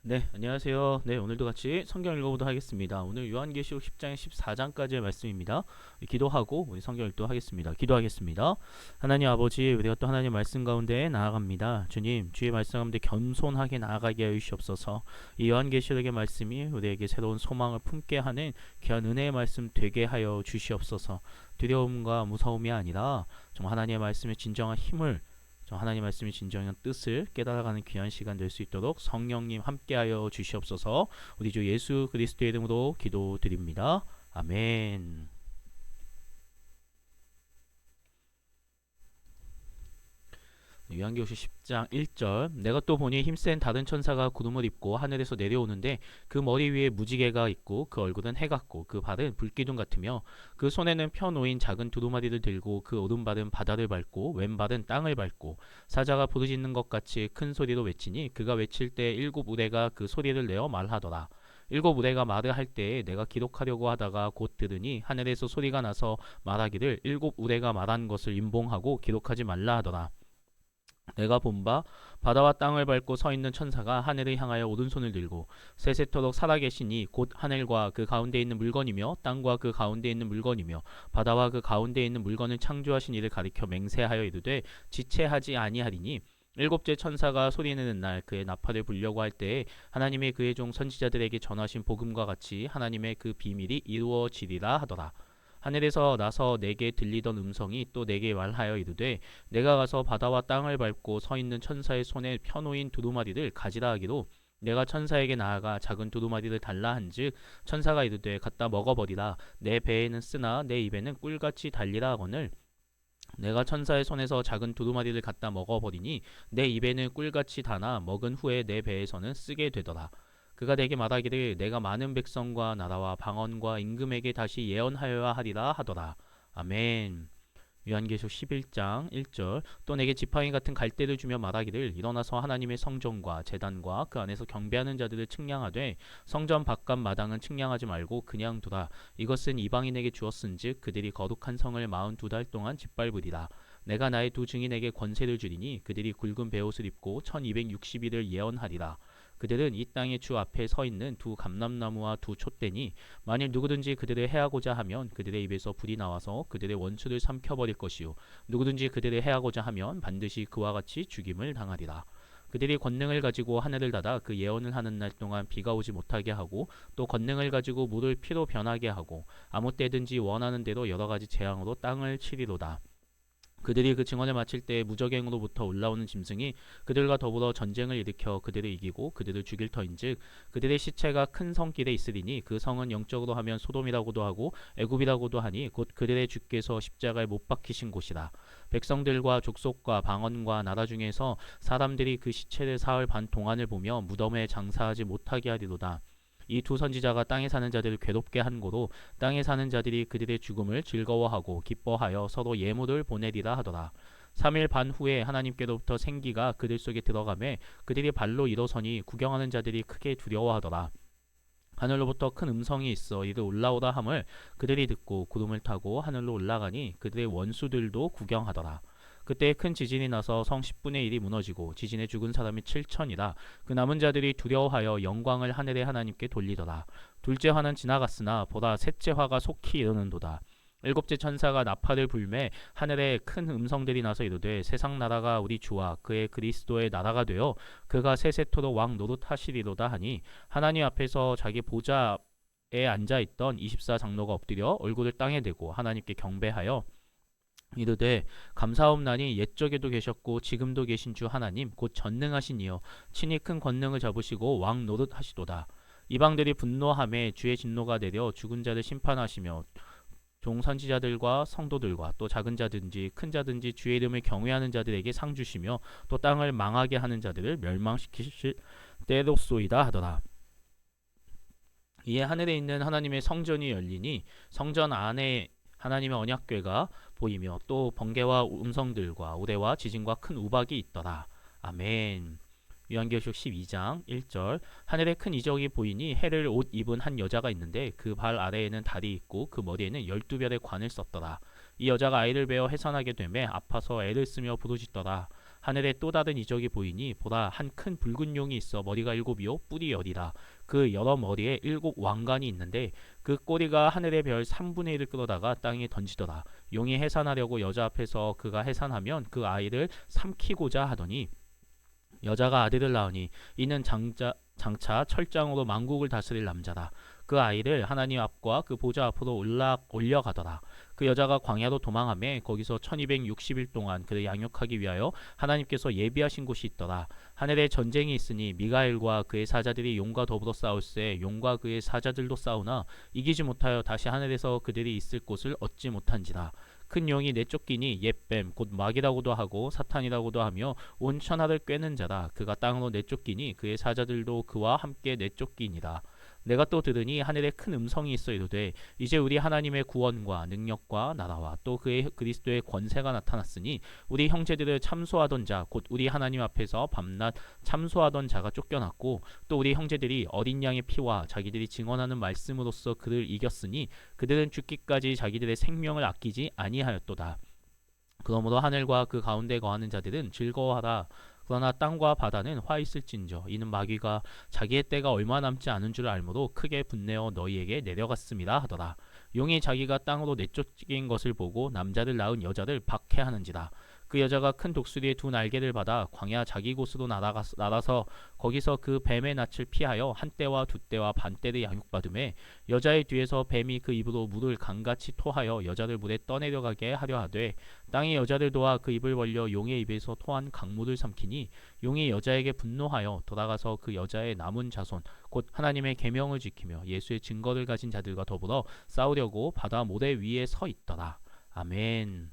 네, 안녕하세요. 네, 오늘도 같이 성경 읽어보도록 하겠습니다. 오늘 요한계시록 10장 14장까지의 말씀입니다. 기도하고 우리 성경 읽도록 하겠습니다. 기도하겠습니다. 하나님 아버지, 우리가 또 하나님 말씀 가운데 나아갑니다. 주님, 주의 말씀 가운데 겸손하게 나아가게 하여 주시옵소서. 이 요한계시록의 말씀이 우리에게 새로운 소망을 품게 하는 귀한 은혜의 말씀 되게 하여 주시옵소서. 두려움과 무서움이 아니라 정말 하나님의 말씀의 진정한 힘을 하나님 말씀이 진정한 뜻을 깨달아가는 귀한 시간 될 수 있도록 성령님 함께하여 주시옵소서. 우리 주 예수 그리스도의 이름으로 기도드립니다. 아멘. 요한계시록 10장 1절 내가 또 보니 힘센 다른 천사가 구름을 입고 하늘에서 내려오는데 그 머리 위에 무지개가 있고 그 얼굴은 해 같고 그 발은 불기둥 같으며 그 손에는 펴놓인 작은 두루마리를 들고 그 오른발은 바다를 밟고 왼발은 땅을 밟고 사자가 부르짖는 것 같이 큰 소리로 외치니 그가 외칠 때 일곱 우레가 그 소리를 내어 말하더라. 일곱 우레가 말을 할 때에 내가 기록하려고 하다가 곧 들으니 하늘에서 소리가 나서 말하기를 일곱 우레가 말한 것을 임봉하고 기록하지 말라 하더라. 내가 본 바 바다와 땅을 밟고 서 있는 천사가 하늘을 향하여 오른손을 들고 세세토록 살아계시니 곧 하늘과 그 가운데 있는 물건이며 땅과 그 가운데 있는 물건이며 바다와 그 가운데 있는 물건을 창조하신 이를 가리켜 맹세하여 이르되 지체하지 아니하리니 일곱째 천사가 소리내는 날 그의 나팔을 불려고 할 때에 하나님의 그의 종 선지자들에게 전하신 복음과 같이 하나님의 그 비밀이 이루어지리라 하더라. 하늘에서 나서 내게 들리던 음성이 또 내게 말하여 이르되 내가 가서 바다와 땅을 밟고 서 있는 천사의 손에 펴놓인 두루마리를 가지라 하기로 내가 천사에게 나아가 작은 두루마리를 달라 한즉 천사가 이르되 갖다 먹어버리라 내 배에는 쓰나 내 입에는 꿀같이 달리라 하거늘 내가 천사의 손에서 작은 두루마리를 갖다 먹어버리니 내 입에는 꿀같이 다나 먹은 후에 내 배에서는 쓰게 되더라. 그가 내게 말하기를 내가 많은 백성과 나라와 방언과 임금에게 다시 예언하여야 하리라 하더라. 아멘. 요한계시록 11장 1절 또 내게 지팡이 같은 갈대를 주며 말하기를 일어나서 하나님의 성전과 제단과 그 안에서 경배하는 자들을 측량하되 성전 바깥 마당은 측량하지 말고 그냥 두라. 이것은 이방인에게 주었은즉 그들이 거룩한 성을 42달 동안 짓밟으리라. 내가 나의 두 증인에게 권세를 주리니 그들이 굵은 베옷을 입고 1260일을 예언하리라. 그들은 이 땅의 주 앞에 서 있는 두 감람나무와 두 촛대니 만일 누구든지 그들을 해하고자 하면 그들의 입에서 불이 나와서 그들의 원수를 삼켜버릴 것이요 누구든지 그들을 해하고자 하면 반드시 그와 같이 죽임을 당하리라. 그들이 권능을 가지고 하늘을 닫아 그 예언을 하는 날 동안 비가 오지 못하게 하고 또 권능을 가지고 물을 피로 변하게 하고 아무 때든지 원하는 대로 여러 가지 재앙으로 땅을 치리로다. 그들이 그 증언을 마칠 때 무적행으로부터 올라오는 짐승이 그들과 더불어 전쟁을 일으켜 그들을 이기고 그들을 죽일 터인즉 그들의 시체가 큰 성길에 있으리니 그 성은 영적으로 하면 소돔이라고도 하고 애굽이라고도 하니 곧 그들의 주께서 십자가에 못 박히신 곳이라. 백성들과 족속과 방언과 나라 중에서 사람들이 그 시체를 사흘 반 동안을 보며 무덤에 장사하지 못하게 하리로다. 이 두 선지자가 땅에 사는 자들을 괴롭게 한 고로 땅에 사는 자들이 그들의 죽음을 즐거워하고 기뻐하여 서로 예물을 보내리라 하더라. 3일 반 후에 하나님께로부터 생기가 그들 속에 들어가매 그들이 발로 일어서니 구경하는 자들이 크게 두려워하더라. 하늘로부터 큰 음성이 있어 이를 올라오라 함을 그들이 듣고 구름을 타고 하늘로 올라가니 그들의 원수들도 구경하더라. 그때 큰 지진이 나서 성 10분의 1이 무너지고 지진에 죽은 사람이 7천이라. 그 남은 자들이 두려워하여 영광을 하늘의 하나님께 돌리더라. 둘째 화는 지나갔으나 보라 셋째 화가 속히 이르는도다. 일곱째 천사가 나팔을 불매 하늘에 큰 음성들이 나서 이르되 세상 나라가 우리 주와 그의 그리스도의 나라가 되어 그가 세세토록 왕 노릇하시리로다 하니 하나님 앞에서 자기 보좌에 앉아있던 24장로가 엎드려 얼굴을 땅에 대고 하나님께 경배하여 이르되 감사옵나니 옛적에도 계셨고 지금도 계신 주 하나님 곧 전능하신 이여 친히 큰 권능을 잡으시고 왕 노릇하시도다. 이방들이 분노함에 주의 진노가 내려 죽은 자를 심판하시며 종 선지자들과 성도들과 또 작은 자든지 큰 자든지 주의 이름을 경외하는 자들에게 상 주시며 또 땅을 망하게 하는 자들을 멸망시키실 때로소이다 하더라. 이에 하늘에 있는 하나님의 성전이 열리니 성전 안에 하나님의 언약궤가 보이며 또 번개와 음성들과 우레와 지진과 큰 우박이 있더라. 아멘. 요한계시록 12장 1절 하늘에 큰 이적이 보이니 해를 옷 입은 한 여자가 있는데 그 발 아래에는 달이 있고 그 머리에는 12별의 관을 썼더라. 이 여자가 아이를 베어 해산하게 되매 아파서 애를 쓰며 부르짖더라. 하늘에 또 다른 이적이 보이니 보라 한 큰 붉은 용이 있어 머리가 일곱이요 뿔이 열이라. 그 여러 머리에 일곱 왕관이 있는데 그 꼬리가 하늘의 별 3분의 1을 끌어다가 땅에 던지더라. 용이 해산하려고 여자 앞에서 그가 해산하면 그 아이를 삼키고자 하더니 여자가 아들을 낳으니 이는 장차 철장으로 만국을 다스릴 남자다. 그 아이를 하나님 앞과 그 보좌 앞으로 올려가더라. 그 여자가 광야로 도망하며 거기서 1260일 동안 그를 양육하기 위하여 하나님께서 예비하신 곳이 있더라. 하늘에 전쟁이 있으니 미가엘과 그의 사자들이 용과 더불어 싸울세 용과 그의 사자들도 싸우나 이기지 못하여 다시 하늘에서 그들이 있을 곳을 얻지 못한지라. 큰 용이 내쫓기니 옛뱀 곧 마귀라고도 하고 사탄이라고도 하며 온 천하를 꿰는 자라. 그가 땅으로 내쫓기니 그의 사자들도 그와 함께 내쫓기니라. 내가 또 들으니 하늘에 큰 음성이 있어 이르되 이제 우리 하나님의 구원과 능력과 나라와 또 그의 그리스도의 권세가 나타났으니 우리 형제들을 참소하던 자 곧 우리 하나님 앞에서 밤낮 참소하던 자가 쫓겨났고 또 우리 형제들이 어린 양의 피와 자기들이 증언하는 말씀으로써 그를 이겼으니 그들은 죽기까지 자기들의 생명을 아끼지 아니하였도다. 그러므로 하늘과 그 가운데 거하는 자들은 즐거워하라. 그러나 땅과 바다는 화 있을진저 이는 마귀가 자기의 때가 얼마 남지 않은 줄 알므로 크게 분내어 너희에게 내려갔습니다 하더라. 용이 자기가 땅으로 내쫓긴 것을 보고 남자를 낳은 여자를 박해하는지라. 그 여자가 큰 독수리의 두 날개를 받아 광야 자기 곳으로 날아서 거기서 그 뱀의 낯을 피하여 한 떼와 두 떼와 반 떼를 양육받음에 여자의 뒤에서 뱀이 그 입으로 물을 강같이 토하여 여자를 물에 떠내려가게 하려 하되 땅이 여자를 도와 그 입을 벌려 용의 입에서 토한 강물을 삼키니 용이 여자에게 분노하여 돌아가서 그 여자의 남은 자손 곧 하나님의 계명을 지키며 예수의 증거를 가진 자들과 더불어 싸우려고 바다 모래 위에 서 있더라. 아멘.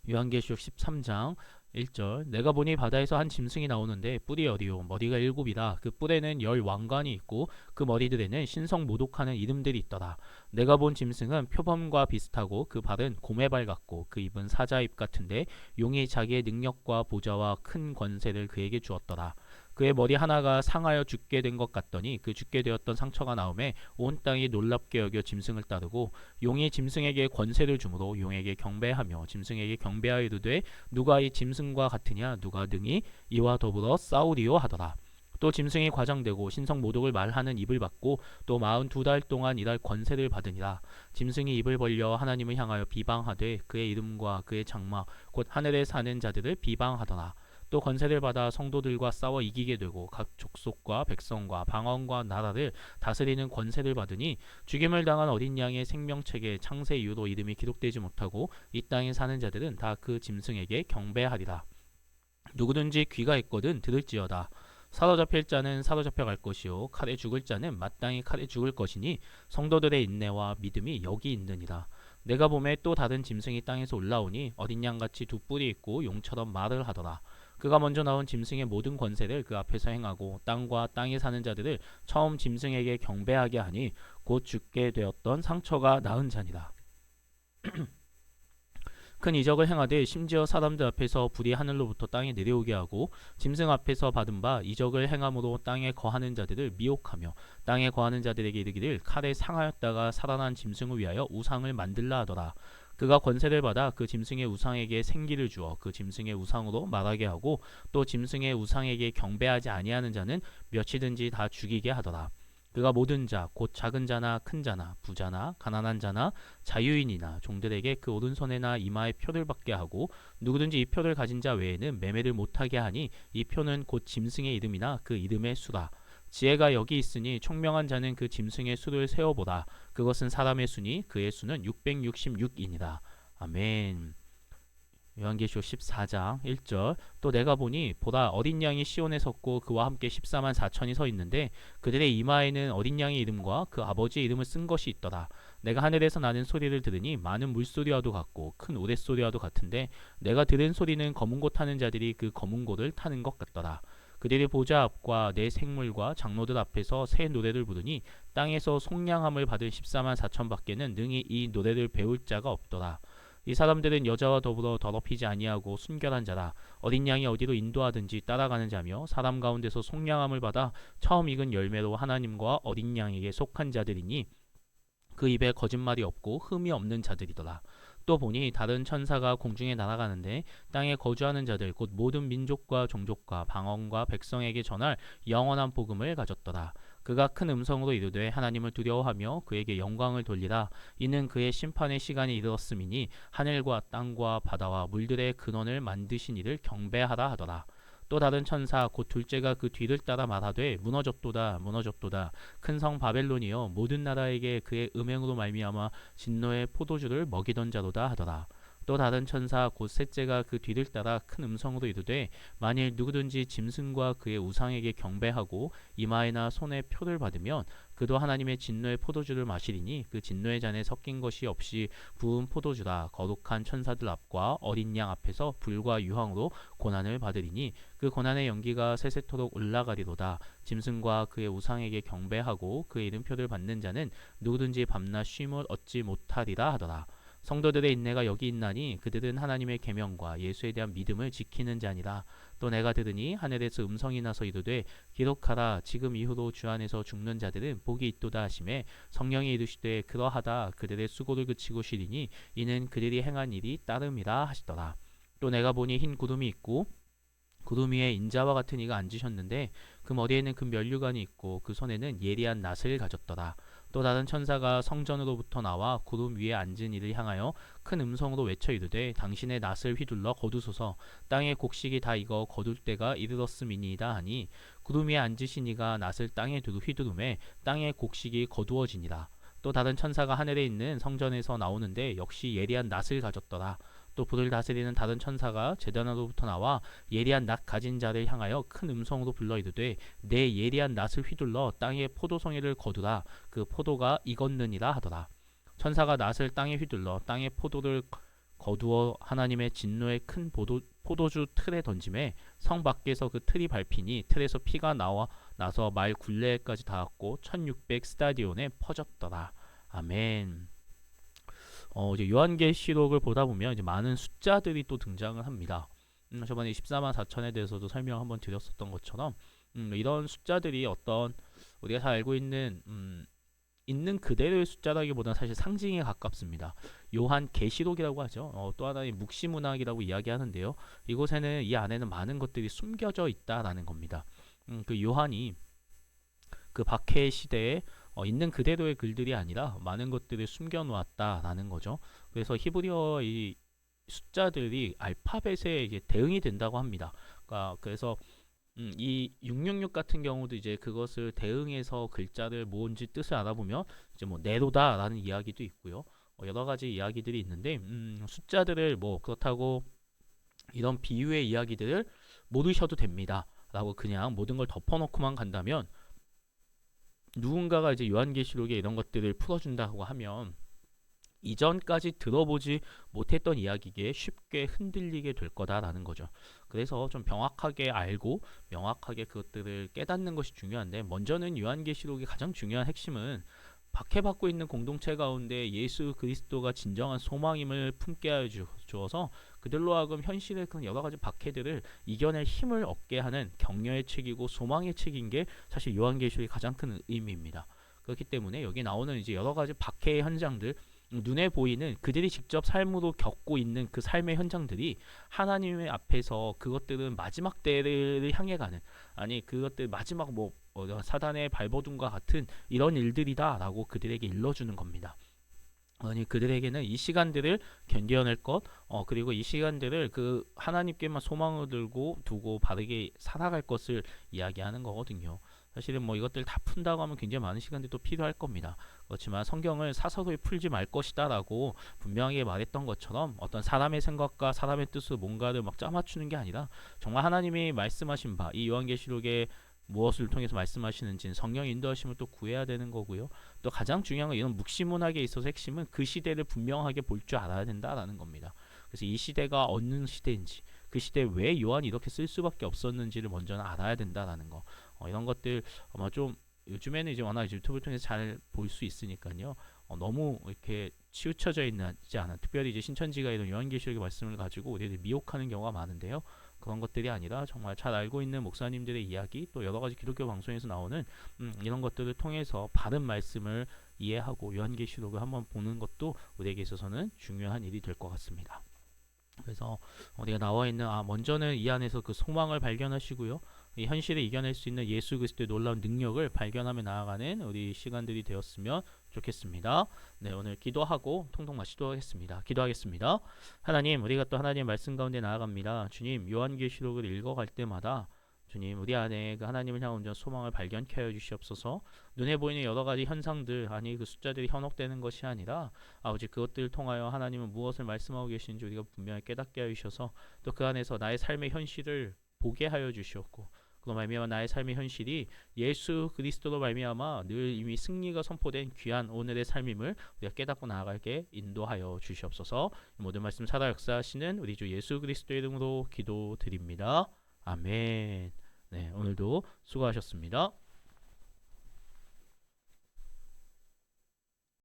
요한계시록 13장 1절 내가 보니 바다에서 한 짐승이 나오는데 뿔이 열이요 머리가 일곱이라. 그 뿔에는 열 왕관이 있고 그 머리들에는 신성 모독하는 이름들이 있더라. 내가 본 짐승은 표범과 비슷하고 그 발은 곰의 발 같고 그 입은 사자 입 같은데 용이 자기의 능력과 보좌와 큰 권세를 그에게 주었더라. 그의 머리 하나가 상하여 죽게 된 것 같더니 그 죽게 되었던 상처가 나오매 온 땅이 놀랍게 여겨 짐승을 따르고 용이 짐승에게 권세를 주므로 용에게 경배하며 짐승에게 경배하여 이르되 누가 이 짐승과 같으냐 누가 능히 이와 더불어 싸우리요 하더라. 또 짐승이 과장되고 신성 모독을 말하는 입을 받고 또 42달 동안 일할 권세를 받으니라. 짐승이 입을 벌려 하나님을 향하여 비방하되 그의 이름과 그의 장막 곧 하늘에 사는 자들을 비방하더라. 또 권세를 받아 성도들과 싸워 이기게 되고 각 족속과 백성과 방언과 나라를 다스리는 권세를 받으니 죽임을 당한 어린 양의 생명책에 창세 이후로 이름이 기록되지 못하고 이 땅에 사는 자들은 다 그 짐승에게 경배하리라. 누구든지 귀가 있거든 들을지어다. 사로잡힐 자는 사로잡혀 갈 것이요 칼에 죽을 자는 마땅히 칼에 죽을 것이니 성도들의 인내와 믿음이 여기 있느니라. 내가 보매 또 다른 짐승이 땅에서 올라오니 어린 양같이 두 뿔이 있고 용처럼 말을 하더라. 그가 먼저 나온 짐승의 모든 권세를 그 앞에서 행하고 땅과 땅에 사는 자들을 처음 짐승에게 경배하게 하니 곧 죽게 되었던 상처가 나은 자니라. 큰 이적을 행하되 심지어 사람들 앞에서 불이 하늘로부터 땅에 내려오게 하고 짐승 앞에서 받은 바 이적을 행함으로 땅에 거하는 자들을 미혹하며 땅에 거하는 자들에게 이르기를 칼에 상하였다가 살아난 짐승을 위하여 우상을 만들라 하더라. 그가 권세를 받아 그 짐승의 우상에게 생기를 주어 그 짐승의 우상으로 말하게 하고 또 짐승의 우상에게 경배하지 아니하는 자는 몇이든지 다 죽이게 하더라. 그가 모든 자 곧 작은 자나 큰 자나 부자나 가난한 자나 자유인이나 종들에게 그 오른손에나 이마에 표를 받게 하고 누구든지 이 표를 가진 자 외에는 매매를 못하게 하니 이 표는 곧 짐승의 이름이나 그 이름의 수라. 지혜가 여기 있으니 총명한 자는 그 짐승의 수를 세어보라. 그것은 사람의 수니 그의 수는 666이니라. 아멘. 요한계시록 14장 1절 또 내가 보니 보라 어린 양이 시온에 섰고 그와 함께 14만 4천이 서 있는데 그들의 이마에는 어린 양의 이름과 그 아버지의 이름을 쓴 것이 있더라. 내가 하늘에서 나는 소리를 들으니 많은 물소리와도 같고 큰 우레소리와도 같은데 내가 들은 소리는 검은 고 타는 자들이 그 검은 고를 타는 것 같더라. 그들이 보좌 앞과 내 생물과 장로들 앞에서 새 노래를 부르니 땅에서 속량함을 받은 14만 4천 밖에는 능히 이 노래를 배울 자가 없더라. 이 사람들은 여자와 더불어 더럽히지 아니하고 순결한 자라. 어린 양이 어디로 인도하든지 따라가는 자며 사람 가운데서 속량함을 받아 처음 익은 열매로 하나님과 어린 양에게 속한 자들이니 그 입에 거짓말이 없고 흠이 없는 자들이더라. 또 보니 다른 천사가 공중에 날아가는데 땅에 거주하는 자들 곧 모든 민족과 종족과 방언과 백성에게 전할 영원한 복음을 가졌더라. 그가 큰 음성으로 이르되 하나님을 두려워하며 그에게 영광을 돌리라. 이는 그의 심판의 시간이 이르렀음이니 하늘과 땅과 바다와 물들의 근원을 만드신 이를 경배하라 하더라. 또 다른 천사 곧 둘째가 그 뒤를 따라 말하되 무너졌도다 무너졌도다 큰 성 바벨론이여 모든 나라에게 그의 음행으로 말미암아 진노의 포도주를 먹이던 자로다 하더라. 또 다른 천사 곧 셋째가 그 뒤를 따라 큰 음성으로 이르되 만일 누구든지 짐승과 그의 우상에게 경배하고 이마에나 손에 표를 받으면 그도 하나님의 진노의 포도주를 마시리니 그 진노의 잔에 섞인 것이 없이 부은 포도주라. 거룩한 천사들 앞과 어린 양 앞에서 불과 유황으로 고난을 받으리니 그 고난의 연기가 세세토록 올라가리로다. 짐승과 그의 우상에게 경배하고 그의 이름표를 받는 자는 누구든지 밤낮 쉼을 얻지 못하리라 하더라. 성도들의 인내가 여기 있나니 그들은 하나님의 계명과 예수에 대한 믿음을 지키는 자니라. 또 내가 들으니 하늘에서 음성이 나서 이르되 기록하라. 지금 이후로 주 안에서 죽는 자들은 복이 있도다 하시매 성령이 이르시되 그러하다. 그들의 수고를 그치고 쉬리니 이는 그들이 행한 일이 따름이라 하시더라. 또 내가 보니 흰 구름이 있고 구름 위에 인자와 같은 이가 앉으셨는데 그 머리에는 금 면류관이 있고 그 손에는 예리한 낫을 가졌더라. 또 다른 천사가 성전으로부터 나와 구름 위에 앉은 이를 향하여 큰 음성으로 외쳐 이르되 당신의 낫을 휘둘러 거두소서. 땅의 곡식이 다 익어 거둘 때가 이르렀음이니이다 하니 구름 위에 앉으신 이가 낫을 땅에 두루 휘두르매 땅의 곡식이 거두어지니라. 또 다른 천사가 하늘에 있는 성전에서 나오는데 역시 예리한 낫을 가졌더라. 또 불을 다스리는 다른 천사가 제단으로부터 나와 예리한 낫 가진 자를 향하여 큰 음성으로 불러 이르되 내 예리한 낫을 휘둘러 땅의 포도송이를 거두라. 그 포도가 익었느니라 하더라. 천사가 낫을 땅에 휘둘러 땅의 포도를 거두어 하나님의 진노의 큰 포도주 틀에 던짐에 성 밖에서 그 틀이 밟히니 틀에서 피가 나서 말 굴레까지 닿았고 1600 스타디온에 퍼졌더라. 아멘. 이제 요한계시록을 보다 보면 이제 많은 숫자들이 또 등장을 합니다. 저번에 14만 4천에 대해서도 설명 한번 드렸었던 것처럼 이런 숫자들이 어떤 우리가 잘 알고 있는 그대로의 숫자라기보다는 사실 상징에 가깝습니다. 요한계시록이라고 하죠. 또 하나의 묵시문학이라고 이야기하는데요. 이곳에는 이 안에는 많은 것들이 숨겨져 있다라는 겁니다. 그 요한이 그 박해 시대에 있는 그대로의 글들이 아니라 많은 것들을 숨겨놓았다라는 거죠. 그래서 히브리어 이 숫자들이 알파벳에 이제 대응이 된다고 합니다. 그래서 이 666 같은 경우도 이제 그것을 대응해서 글자를 뭔지 뜻을 알아보면 이제 뭐 네로다라는 이야기도 있고요. 여러 가지 이야기들이 있는데 숫자들을 뭐 그렇다고 이런 비유의 이야기들을 모르셔도 됩니다. 라고 그냥 모든 걸 덮어놓고만 간다면 누군가가 이제 요한계시록에 이런 것들을 풀어준다고 하면 이전까지 들어보지 못했던 이야기에 쉽게 흔들리게 될 거다라는 거죠. 그래서 좀 명확하게 알고 명확하게 그것들을 깨닫는 것이 중요한데 먼저는 요한계시록의 가장 중요한 핵심은 박해받고 있는 공동체 가운데 예수 그리스도가 진정한 소망임을 품게 하여 주어서 그들로 하여금 현실의 그런 여러 가지 박해들을 이겨낼 힘을 얻게 하는 격려의 책이고 소망의 책인 게 사실 요한계시록의 가장 큰 의미입니다. 그렇기 때문에 여기 나오는 이제 여러 가지 박해의 현장들 눈에 보이는 그들이 직접 삶으로 겪고 있는 그 삶의 현장들이 하나님의 앞에서 그것들은 마지막 때를 향해 가는 아니 그것들 마지막 사단의 발버둥과 같은 이런 일들이다 라고 그들에게 일러주는 겁니다. 아니 그들에게는 이 시간들을 견뎌낼 것 그리고 이 시간들을 그 하나님께만 소망을 두고 바르게 살아갈 것을 이야기하는 거거든요. 사실은 뭐 이것들 다 푼다고 하면 굉장히 많은 시간들이 또 필요할 겁니다. 그렇지만 성경을 사서로이 풀지 말 것이다 라고 분명하게 말했던 것처럼 어떤 사람의 생각과 사람의 뜻으로 뭔가를 막 짜맞추는 게 아니라 정말 하나님이 말씀하신 바 이 요한계시록에 무엇을 통해서 말씀하시는지 성령의 인도하심을 또 구해야 되는 거고요. 또 가장 중요한 건 이런 묵시문학에 있어서 핵심은 그 시대를 분명하게 볼 줄 알아야 된다라는 겁니다. 그래서 이 시대가 어느 시대인지 그 시대에 왜 요한이 이렇게 쓸 수밖에 없었는지를 먼저는 알아야 된다라는 거. 이런 것들 아마 좀 요즘에는 이제 워낙 유튜브를 통해서 잘 볼 수 있으니까요. 너무 이렇게 치우쳐져 있지 않아. 특별히 이제 신천지가 이런 요한계시록의 말씀을 가지고 우리를 미혹하는 경우가 많은데요. 그런 것들이 아니라 정말 잘 알고 있는 목사님들의 이야기, 또 여러 가지 기독교 방송에서 나오는 이런 것들을 통해서 바른 말씀을 이해하고 요한계시록을 한번 보는 것도 우리에게 있어서는 중요한 일이 될 것 같습니다. 그래서 우리가 나와 있는 먼저는 이 안에서 그 소망을 발견하시고요. 이 현실을 이겨낼 수 있는 예수 그리스도의 놀라운 능력을 발견하며 나아가는 우리 시간들이 되었으면 좋겠습니다. 네, 오늘 기도하고 통독 마치도록 하겠습니다. 기도하겠습니다. 하나님, 우리가 또 하나님의 말씀 가운데 나아갑니다. 주님, 요한계시록을 읽어갈 때마다 주님, 우리 안에 그 하나님을 향한 온전 소망을 발견케 하여 주시옵소서. 눈에 보이는 여러 가지 현상들, 아니 그 숫자들이 현혹되는 것이 아니라 아버지 그것들을 통하여 하나님은 무엇을 말씀하고 계시는지 우리가 분명히 깨닫게 하여 주셔서 또 그 안에서 나의 삶의 현실을 보게 하여 주시옵고, 그로 말미암아 나의 삶의 현실이 예수 그리스도로 말미암아 늘 이미 승리가 선포된 귀한 오늘의 삶임을 우리가 깨닫고 나아가게 인도하여 주시옵소서. 모든 말씀 살아 역사하시는 우리 주 예수 그리스도의 이름으로 기도드립니다. 아멘. 네, 오늘도 수고하셨습니다.